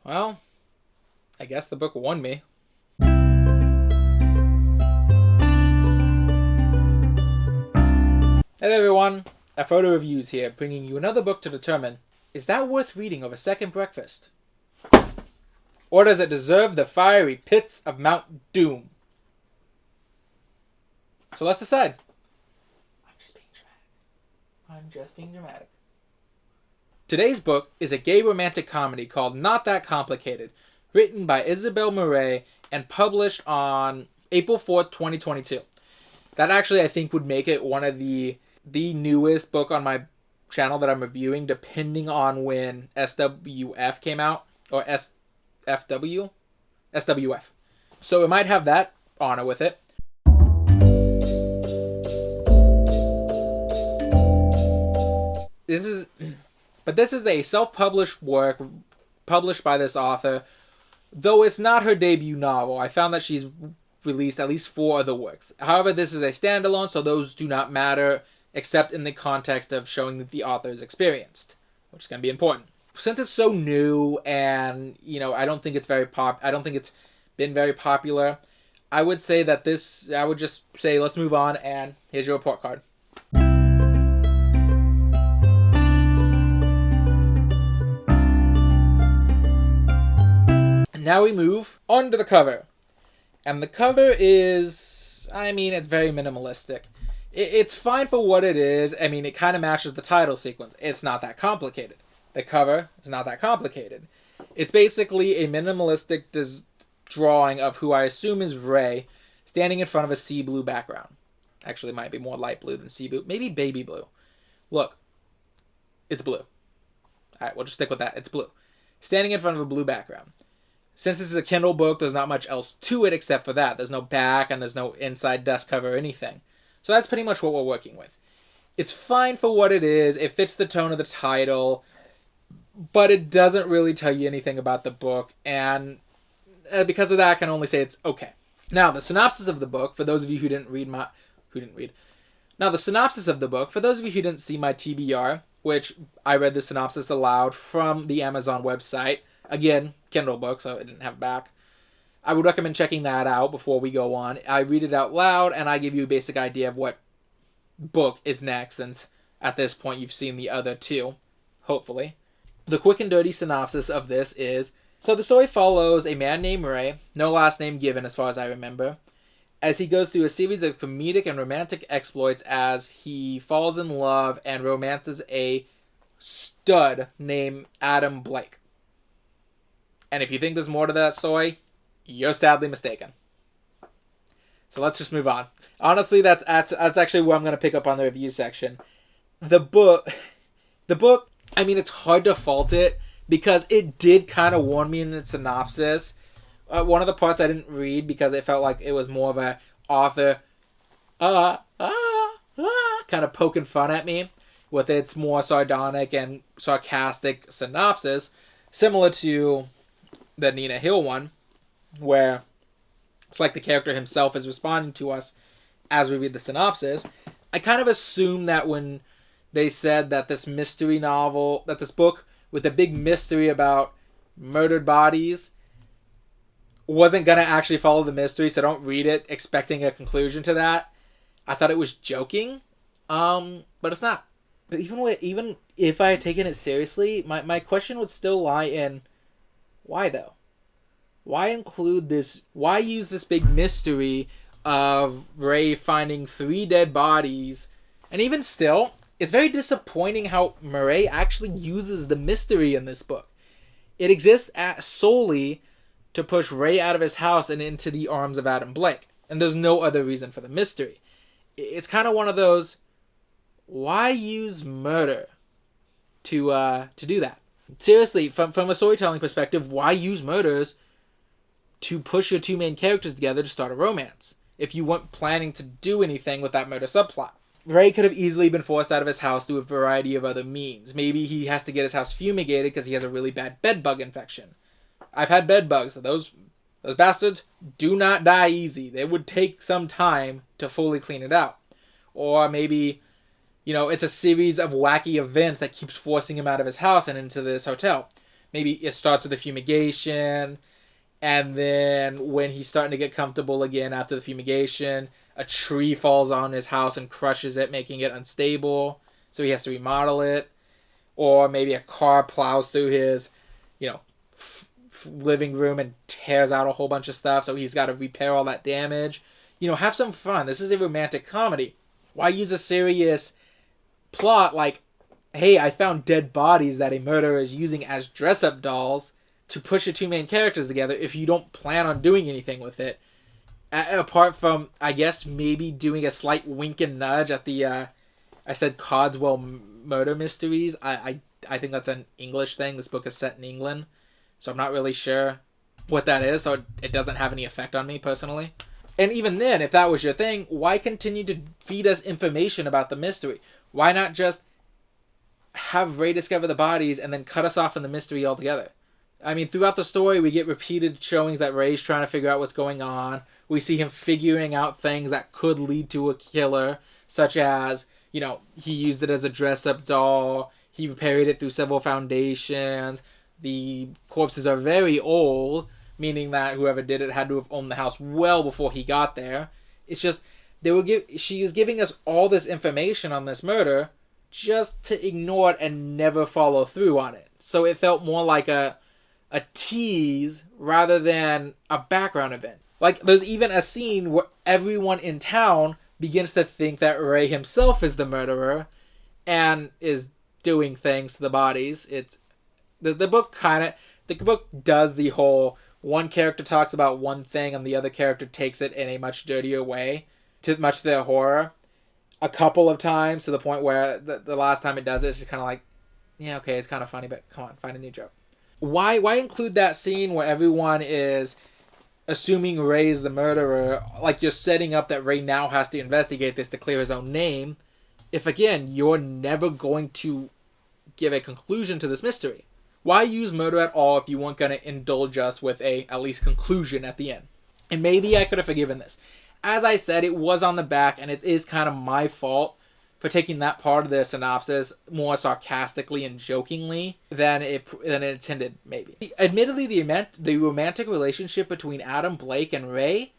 Well, I guess the book won me. Hey there everyone, Afrodo Reviews here, bringing you another book to determine, is that worth reading over second breakfast? Or does it deserve the fiery pits of Mount Doom? So let's decide. I'm just being dramatic. Today's book is a gay romantic comedy called Not That Complicated, written by Isabel Murray and published on April 4th, 2022. That actually, I think, would make it one of the newest book on my channel that I'm reviewing, depending on when SWF came out, or SWF. So it might have that honor with it. This is a self-published work published by this author. Though it's not her debut novel, I found that she's released at least 4 other works. However, this is a standalone, so those do not matter except in the context of showing that the author is experienced, which is going to be important. Since it's so new and, I don't think it's been very popular, I would just say let's move on, and here's your report card. Now we move on to the cover. And the cover is, it's very minimalistic. It's fine for what it is. It kind of matches the title sequence. It's not that complicated. The cover is not that complicated. It's basically a minimalistic drawing of who I assume is Ray, standing in front of a sea blue background. Actually, it might be more light blue than sea blue. Maybe baby blue. Look, it's blue. Alright, we'll just stick with that. It's blue. Standing in front of a blue background. Since this is a Kindle book, there's not much else to it except for that. There's no back and there's no inside dust cover or anything. So that's pretty much what we're working with. It's fine for what it is. It fits the tone of the title. But it doesn't really tell you anything about the book. And because of that, I can only say it's okay. Now, the synopsis of the book, for those of you who didn't read Now, the synopsis of the book, for those of you who didn't see my TBR, which I read the synopsis aloud from the Amazon website. Again, Kindle book, so it didn't have back. I would recommend checking that out before we go on. I read it out loud, and I give you a basic idea of what book is next, since at this point you've seen the other 2, hopefully. The quick and dirty synopsis of this is, so the story follows a man named Ray, no last name given as far as I remember, as he goes through a series of comedic and romantic exploits as he falls in love and romances a stud named Adam Blake. And if you think there's more to that story, you're sadly mistaken. So let's just move on. Honestly, that's actually where I'm going to pick up on the review section. The book, it's hard to fault it because it did kind of warn me in its synopsis. One of the parts I didn't read because it felt like it was more of a author kind of poking fun at me with its more sardonic and sarcastic synopsis, similar to the Nina Hill one, where it's like the character himself is responding to us as we read the synopsis. I kind of assumed that when they said that this mystery novel, that this book with a big mystery about murdered bodies wasn't going to actually follow the mystery, so don't read it expecting a conclusion to that. I thought it was joking, but it's not. But even if I had taken it seriously, my question would still lie in, why though? Why include this? Why use this big mystery of Ray finding 3 dead bodies? And even still, it's very disappointing how Murray actually uses the mystery in this book. It exists solely to push Ray out of his house and into the arms of Adam Blake. And there's no other reason for the mystery. It's kind of one of those, why use murder to do that? Seriously, from a storytelling perspective, why use murders to push your 2 main characters together to start a romance if you weren't planning to do anything with that murder subplot? Ray could have easily been forced out of his house through a variety of other means. Maybe he has to get his house fumigated because he has a really bad bed bug infection. I've had bed bugs. So those bastards do not die easy. They would take some time to fully clean it out. Or maybe, it's a series of wacky events that keeps forcing him out of his house and into this hotel. maybe it starts with a fumigation, and then when he's starting to get comfortable again after the fumigation, a tree falls on his house and crushes it, making it unstable, so he has to remodel it. Or maybe a car plows through his, living room and tears out a whole bunch of stuff, so he's got to repair all that damage. Have some fun. This is a romantic comedy. Why use a serious plot like, hey, I found dead bodies that a murderer is using as dress-up dolls to push your two main characters together if you don't plan on doing anything with it? Apart from, I guess, maybe doing a slight wink and nudge at the, I said Codswell murder mysteries. I think that's an English thing. This book is set in England, so I'm not really sure what that is, so it doesn't have any effect on me personally. And even then, if that was your thing, why continue to feed us information about the mystery? Why not just have Ray discover the bodies and then cut us off in the mystery altogether? I mean, throughout the story, we get repeated showings that Ray's trying to figure out what's going on. We see him figuring out things that could lead to a killer, such as, he used it as a dress-up doll. He buried it through several foundations. The corpses are very old, meaning that whoever did it had to have owned the house well before he got there. It's just, she is giving us all this information on this murder just to ignore it and never follow through on it. So it felt more like a tease rather than a background event. Like, there's even a scene where everyone in town begins to think that Ray himself is the murderer and is doing things to the bodies. It's the book does the whole one character talks about one thing and the other character takes it in a much dirtier way, much to their horror, a couple of times, to the point where the last time it does it, it's just kind of like, yeah, okay, it's kind of funny, but come on, find a new joke. Why include that scene where everyone is assuming Ray is the murderer, like you're setting up that Ray now has to investigate this to clear his own name, if, again, you're never going to give a conclusion to this mystery? Why use murder at all if you weren't going to indulge us with at least conclusion at the end? And maybe I could have forgiven this. As I said, it was on the back, and it is kind of my fault for taking that part of the synopsis more sarcastically and jokingly than it intended, maybe. Admittedly, the romantic relationship between Adam Blake and Ray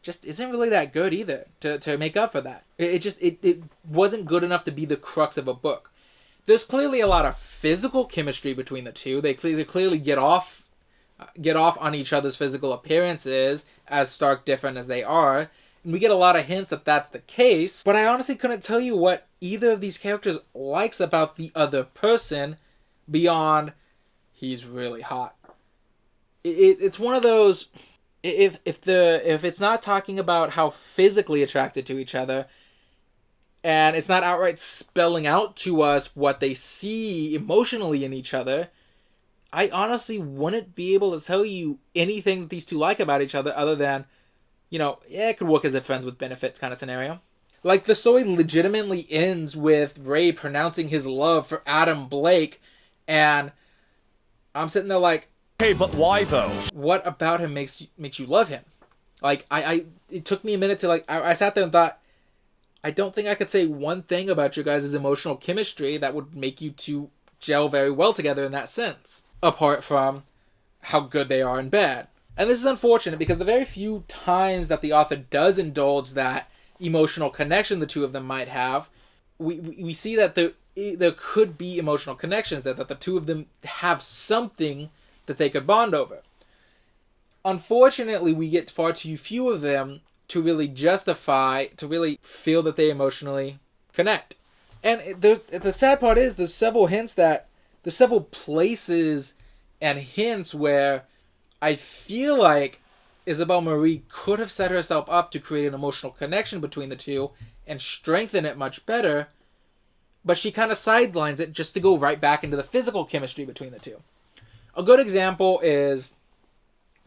just isn't really that good either to make up for that. It wasn't good enough to be the crux of a book. There's clearly a lot of physical chemistry between the two. They clearly get off on each other's physical appearances, as stark different as they are. And we get a lot of hints that that's the case, but I honestly couldn't tell you what either of these characters likes about the other person beyond he's really hot. It's one of those, if it's not talking about how physically attracted to each other, and it's not outright spelling out to us what they see emotionally in each other, I honestly wouldn't be able to tell you anything that these two like about each other other than, it could work as a friends with benefits kind of scenario. Like, the story legitimately ends with Ray pronouncing his love for Adam Blake, and I'm sitting there like, hey, but why though? What about him makes you love him? Like, it took me a minute to, I sat there and thought, I don't think I could say one thing about your guys' emotional chemistry that would make you two gel very well together in that sense, apart from how good they are in bed. And this is unfortunate because the very few times that the author does indulge that emotional connection the two of them might have, we see that there could be emotional connections there, that the two of them have something that they could bond over. Unfortunately, we get far too few of them to really feel that they emotionally connect. And the sad part is there's several places and hints where I feel like Isabel Murray could have set herself up to create an emotional connection between the two and strengthen it much better, but she kind of sidelines it just to go right back into the physical chemistry between the two. A good example is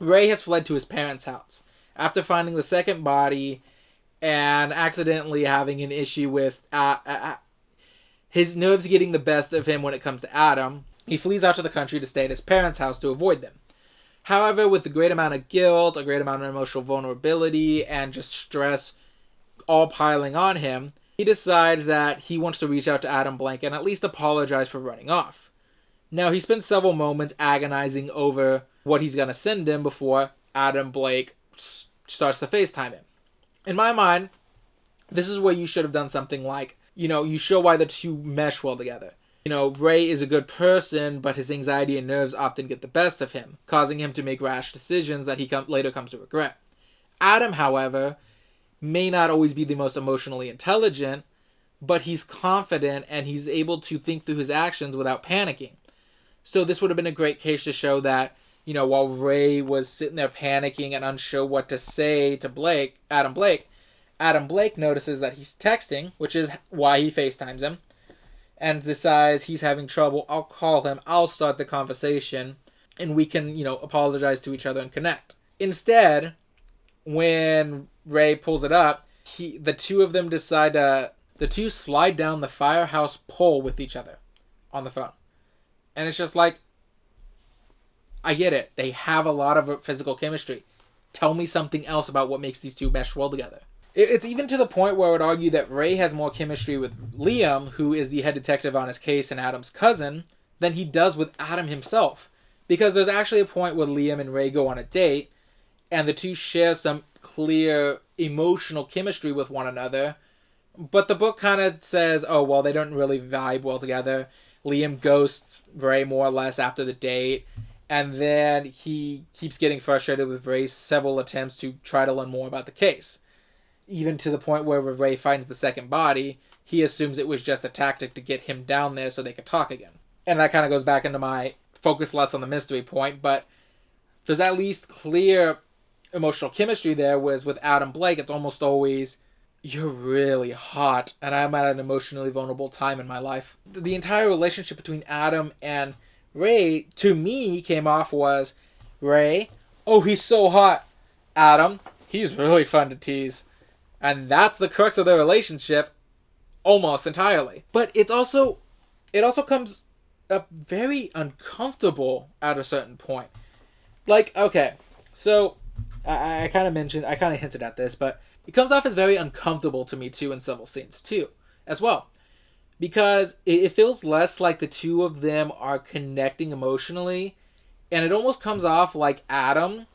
Ray has fled to his parents' house after finding the second body and accidentally having an issue with his nerves getting the best of him when it comes to Adam. He flees out to the country to stay at his parents' house to avoid them. However, with a great amount of guilt, a great amount of emotional vulnerability, and just stress all piling on him, he decides that he wants to reach out to Adam Blake and at least apologize for running off. Now, he spends several moments agonizing over what he's going to send him before Adam Blake starts to FaceTime him. In my mind, this is where you should have done something like, you show why the two mesh well together. Ray is a good person, but his anxiety and nerves often get the best of him, causing him to make rash decisions that he later comes to regret. Adam, however, may not always be the most emotionally intelligent, but he's confident and he's able to think through his actions without panicking. So this would have been a great case to show that, while Ray was sitting there panicking and unsure what to say to Adam Blake notices that he's texting, which is why he FaceTimes him, and decides he's having trouble. I'll call him, I'll start the conversation, and we can, apologize to each other and connect. Instead, when Ray pulls it up, the two slide down the firehouse pole with each other on the phone. And it's just like, I get it. They have a lot of physical chemistry. Tell me something else about what makes these two mesh well together. It's even to the point where I would argue that Ray has more chemistry with Liam, who is the head detective on his case and Adam's cousin, than he does with Adam himself. Because there's actually a point where Liam and Ray go on a date, and the two share some clear emotional chemistry with one another. But the book kind of says, oh, well, they don't really vibe well together. Liam ghosts Ray more or less after the date. And then he keeps getting frustrated with Ray's several attempts to try to learn more about the case. Even to the point where Ray finds the second body, he assumes it was just a tactic to get him down there so they could talk again. And that kind of goes back into my focus less on the mystery point, but there's at least clear emotional chemistry there, whereas with Adam Blake, it's almost always, you're really hot, and I'm at an emotionally vulnerable time in my life. The entire relationship between Adam and Ray, to me, came off was, Ray, oh, he's so hot. Adam, he's really fun to tease. And that's the crux of their relationship, almost entirely. But it also comes up very uncomfortable at a certain point. Like, okay, so I kind of hinted at this, but it comes off as very uncomfortable to me too in several scenes too, as well. Because it feels less like the two of them are connecting emotionally, and it almost comes off like Adam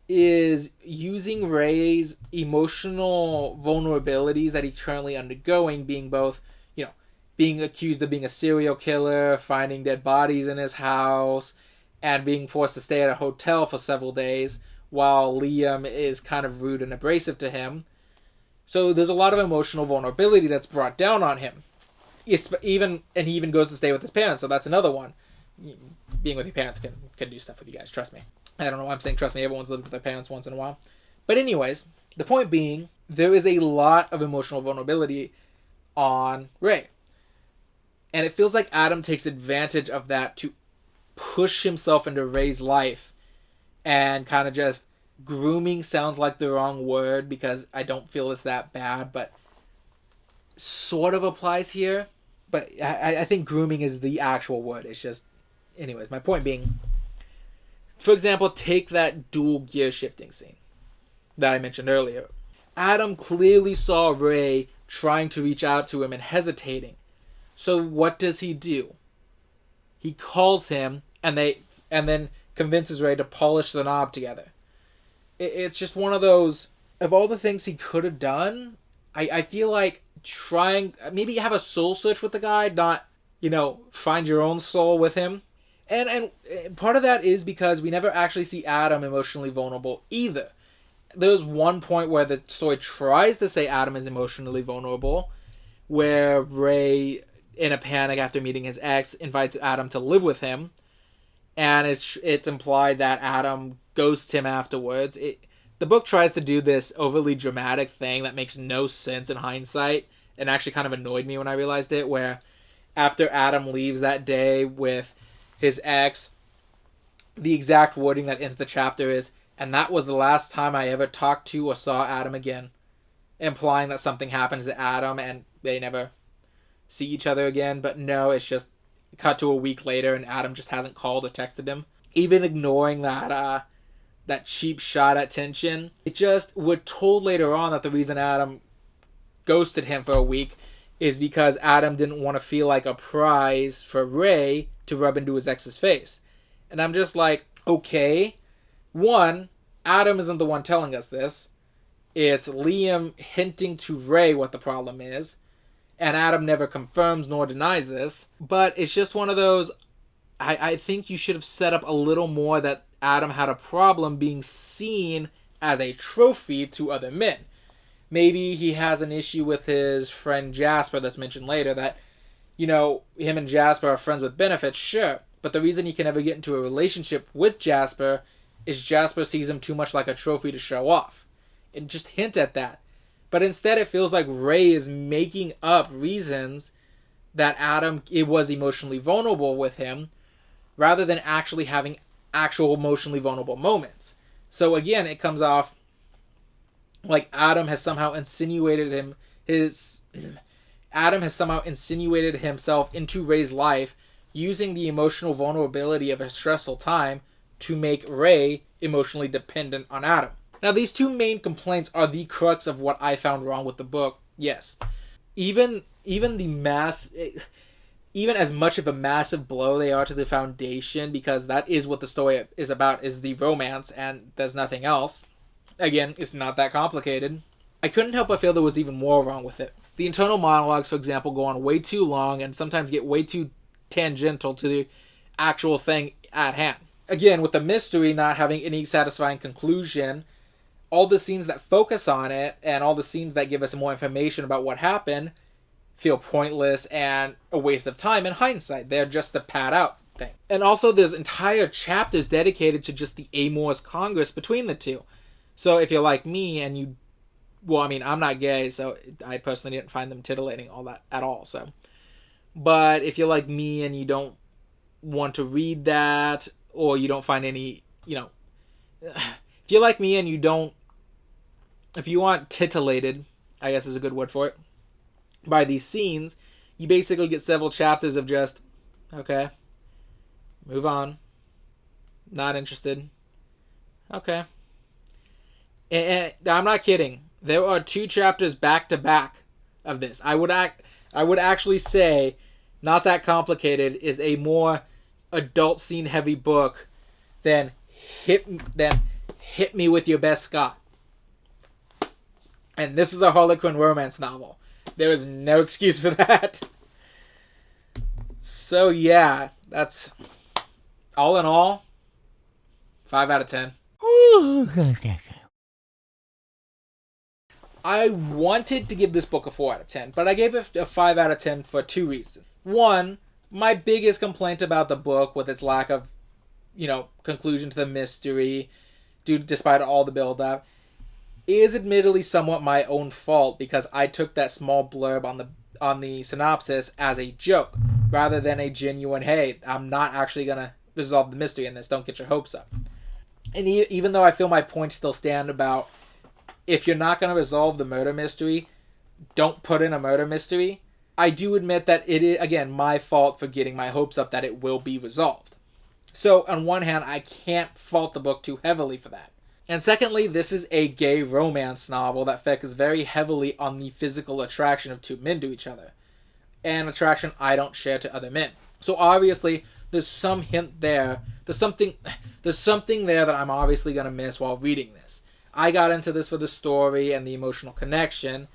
is using Ray's emotional vulnerabilities that he's currently undergoing, being both, being accused of being a serial killer, finding dead bodies in his house, and being forced to stay at a hotel for several days, while Liam is kind of rude and abrasive to him. So there's a lot of emotional vulnerability that's brought down on him. He even goes to stay with his parents, so that's another one. Being with your parents can do stuff with you guys, trust me. I don't know why I'm saying trust me, everyone's lived with their parents once in a while. But anyways, the point being, there is a lot of emotional vulnerability on Ray. And it feels like Adam takes advantage of that to push himself into Ray's life, and kind of just, grooming sounds like the wrong word because I don't feel it's that bad, but sort of applies here. But I think grooming is the actual word. It's just, anyways, my point being, for example, take that dual gear shifting scene that I mentioned earlier. Adam clearly saw Ray trying to reach out to him and hesitating. So what does he do? He calls him and then convinces Ray to polish the knob together. It's just one of those, of all the things he could have done, I feel like maybe have a soul search with the guy, not, find your own soul with him. And part of that is because we never actually see Adam emotionally vulnerable either. There's one point where the story tries to say Adam is emotionally vulnerable, where Ray, in a panic after meeting his ex, invites Adam to live with him, and it's implied that Adam ghosts him afterwards. The book tries to do this overly dramatic thing that makes no sense in hindsight, and actually kind of annoyed me when I realized it, where after Adam leaves that day with his ex, the exact wording that ends the chapter is, and that was the last time I ever talked to or saw Adam again, implying that something happens to Adam and they never see each other again. But no, it's just cut to a week later and Adam just hasn't called or texted him. Even ignoring that cheap shot at tension, we're told later on that the reason Adam ghosted him for a week is because Adam didn't want to feel like a prize for Ray to rub into his ex's face. And I'm just like, okay. One, Adam isn't the one telling us this. It's Liam hinting to Ray what the problem is. And Adam never confirms nor denies this. But it's just one of those, I think you should have set up a little more that Adam had a problem being seen as a trophy to other men. Maybe he has an issue with his friend Jasper that's mentioned later that, you know, him and Jasper are friends with benefits, sure. But the reason he can never get into a relationship with Jasper is Jasper sees him too much like a trophy to show off. And just hint at that. But instead it feels like Ray is making up reasons that Adam was emotionally vulnerable with him rather than actually having actual emotionally vulnerable moments. So again, it comes off like Adam has somehow insinuated himself into Ray's life using the emotional vulnerability of a stressful time to make Ray emotionally dependent on Adam. Now, these two main complaints are the crux of what I found wrong with the book. Yes. Even as much of a massive blow they are to the foundation, because that is what the story is about, is the romance, and there's nothing else. Again, it's not that complicated. I couldn't help but feel there was even more wrong with it. The internal monologues, for example, go on way too long and sometimes get way too tangential to the actual thing at hand. Again, with the mystery not having any satisfying conclusion, all the scenes that focus on it and all the scenes that give us more information about what happened feel pointless and a waste of time in hindsight. They're just a pad out thing. And also there's entire chapters dedicated to just the amorous congress between the two. So if you're like me and you, well, I mean, I'm not gay, so I personally didn't find them titillating all that at all. So, but if you're like me and you don't want to read that, or you don't find any, you know, if you're like me and you don't, if you aren't titillated, I guess is a good word for it, by these scenes, you basically get several chapters of just, okay, move on, not interested, okay. And I'm not kidding. There are 2 chapters back to back of this. I would actually say Not That Complicated is a more adult scene heavy book than Hit Me With Your Best Scott. And this is a Harlequin romance novel. There is no excuse for that. So yeah, that's all in all 5 out of 10. I wanted to give this book a 4 out of 10, but I gave it a 5 out of 10 for 2 reasons. One, my biggest complaint about the book with its lack of, conclusion to the mystery, despite all the build-up, is admittedly somewhat my own fault because I took that small blurb on the synopsis as a joke, rather than a genuine, hey, I'm not actually going to resolve the mystery in this, don't get your hopes up. And even though I feel my points still stand about, if you're not going to resolve the murder mystery, don't put in a murder mystery, I do admit that it is, again, my fault for getting my hopes up that it will be resolved. So, on one hand, I can't fault the book too heavily for that. And secondly, this is a gay romance novel that focuses very heavily on the physical attraction of 2 men to each other. An attraction I don't share to other men. So obviously, there's some hint there. There's something there that I'm obviously going to miss while reading this. I got into this for the story and the emotional connection,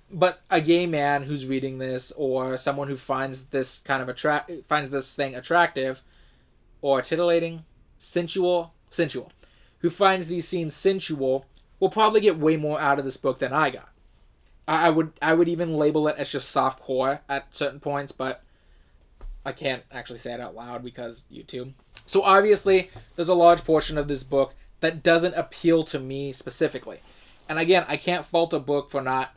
but a gay man who's reading this, or someone who finds this kind of finds this thing attractive, or titillating, sensual, who finds these scenes sensual, will probably get way more out of this book than I got. I would even label it as just softcore at certain points, but I can't actually say it out loud because YouTube. So obviously, there's a large portion of this book that doesn't appeal to me specifically. And again, I can't fault a book for not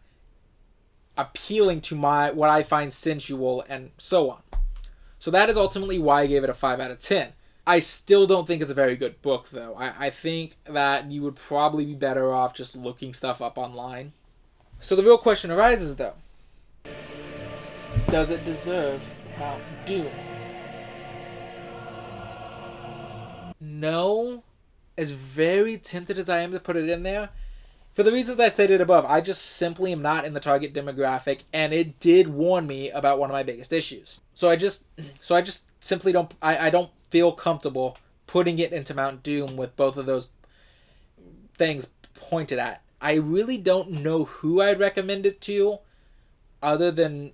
appealing to what I find sensual and so on. So that is ultimately why I gave it a 5 out of 10. I still don't think it's a very good book, though. I think that you would probably be better off just looking stuff up online. So the real question arises, though. Does it deserve Mount Doom? No. As very tempted as I am to put it in there, For the reasons I stated above, I just simply am not in the target demographic, and it did warn me about one of my biggest issues. So I just simply don't, I don't feel comfortable putting it into Mount Doom with both of those things pointed at. I really don't know who I'd recommend it to, other than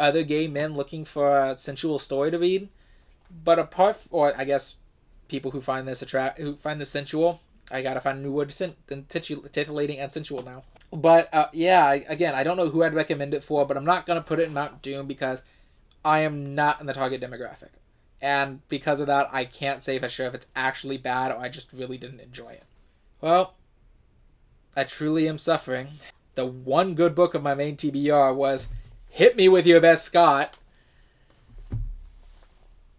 other gay men looking for a sensual story to read. But or I guess people who find this sensual. I gotta find a new word than titillating and sensual now. But again, I don't know who I'd recommend it for, but I'm not gonna put it in Mount Doom because I am not in the target demographic. And because of that, I can't say for sure if it's actually bad or I just really didn't enjoy it. Well, I truly am suffering. The one good book of my main TBR was Hit Me With Your Best Scott,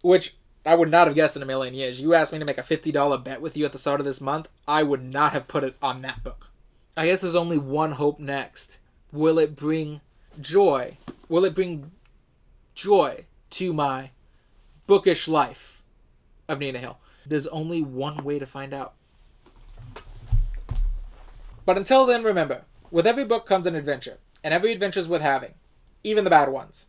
which I would not have guessed in a million years. You asked me to make a $50 bet with you at the start of this month, I would not have put it on that book. I guess there's only one hope next. Will it bring joy? Will it bring joy to my bookish life of Nina Hill? There's only one way to find out. But until then, remember, with every book comes an adventure, and every adventure is worth having, even the bad ones.